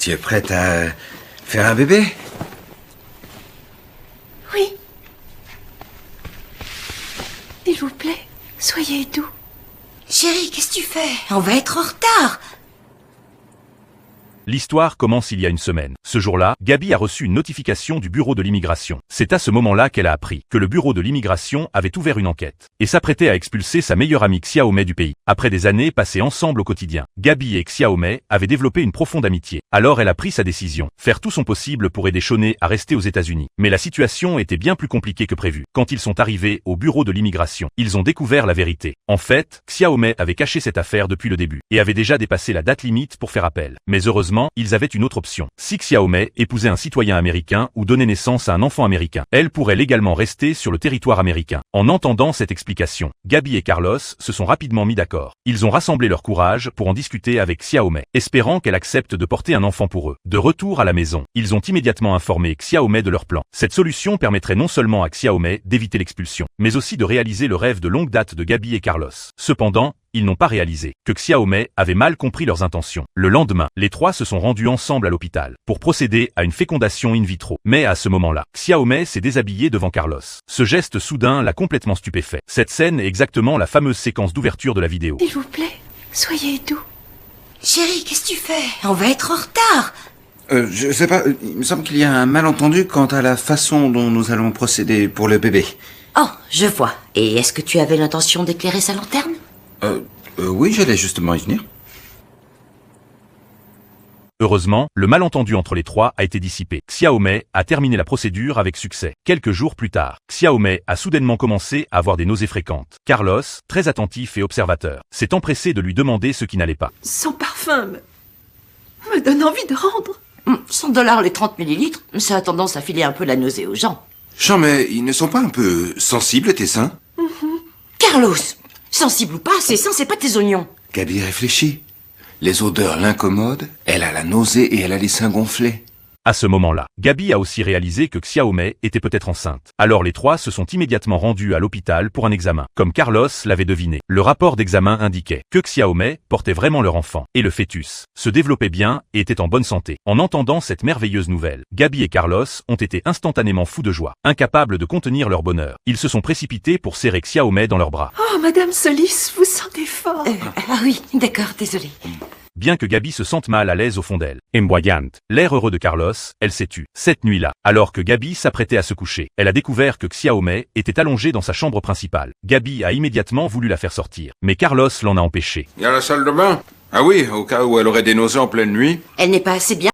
Tu es prête à faire un bébé? Oui. S'il vous plaît, soyez doux. Chérie, qu'est-ce que tu fais? On va être en retard. L'histoire commence il y a une semaine. Ce jour-là, Gabi a reçu une notification du bureau de l'immigration. C'est à ce moment-là qu'elle a appris que le bureau de l'immigration avait ouvert une enquête et s'apprêtait à expulser sa meilleure amie Xiaomei du pays. Après des années passées ensemble au quotidien, Gabi et Xiaomei avaient développé une profonde amitié. Alors elle a pris sa décision, faire tout son possible pour aider Shauné à rester aux États-Unis. Mais la situation était bien plus compliquée que prévu. Quand ils sont arrivés au bureau de l'immigration, ils ont découvert la vérité. En fait, Xiaomei avait caché cette affaire depuis le début et avait déjà dépassé la date limite pour faire appel. Mais heureusement, ils avaient une autre option. Si Xiaomei épousait un citoyen américain ou donnait naissance à un enfant américain, elle pourrait légalement rester sur le territoire américain. En entendant cette explication, Gabi et Carlos se sont rapidement mis d'accord. Ils ont rassemblé leur courage pour en discuter avec Xiaomei, espérant qu'elle accepte de porter un enfant pour eux. De retour à la maison, ils ont immédiatement informé Xiaomei de leur plan. Cette solution permettrait non seulement à Xiaomei d'éviter l'expulsion, mais aussi de réaliser le rêve de longue date de Gabi et Carlos. Cependant, ils n'ont pas réalisé que Xiaomei avait mal compris leurs intentions. Le lendemain, les trois se sont rendus ensemble à l'hôpital pour procéder à une fécondation in vitro. Mais à ce moment-là, Xiaomei s'est déshabillée devant Carlos. Ce geste soudain l'a complètement stupéfait. Cette scène est exactement la fameuse séquence d'ouverture de la vidéo. S'il vous plaît, soyez doux. Chérie, qu'est-ce que tu fais? On va être en retard. Je sais pas, il me semble qu'il y a un malentendu quant à la façon dont nous allons procéder pour le bébé. Oh, je vois. Et est-ce que tu avais l'intention d'éclairer sa lanterne? Oui, j'allais justement y venir. Heureusement, le malentendu entre les trois a été dissipé. Xiaomei a terminé la procédure avec succès. Quelques jours plus tard, Xiaomei a soudainement commencé à avoir des nausées fréquentes. Carlos, très attentif et observateur, s'est empressé de lui demander ce qui n'allait pas. Son parfum me donne envie de rendre. $100 les 30 millilitres, ça a tendance à filer un peu la nausée aux gens. Jean, mais ils ne sont pas un peu sensibles, tes seins? Carlos, sensible ou pas, ses seins, c'est pas tes oignons. Gabi réfléchit. Les odeurs l'incommodent, elle a la nausée et elle a les seins gonflés. À ce moment-là, Gabi a aussi réalisé que Xiaomei était peut-être enceinte. Alors les trois se sont immédiatement rendus à l'hôpital pour un examen. Comme Carlos l'avait deviné, le rapport d'examen indiquait que Xiaomei portait vraiment leur enfant. Et le fœtus se développait bien et était en bonne santé. En entendant cette merveilleuse nouvelle, Gabi et Carlos ont été instantanément fous de joie. Incapables de contenir leur bonheur, ils se sont précipités pour serrer Xiaomei dans leurs bras. Oh, Madame Solis, vous sentez fort. Ah oui, d'accord, désolée. Bien que Gabi se sente mal à l'aise au fond d'elle, emboyante, l'air heureux de Carlos, elle s'est tue. Cette nuit-là, alors que Gabi s'apprêtait à se coucher, elle a découvert que Xiaomei était allongée dans sa chambre principale. Gabi a immédiatement voulu la faire sortir, mais Carlos l'en a empêché. Il y a la salle de bain? Ah oui, au cas où elle aurait des nausées en pleine nuit. Elle n'est pas assez bien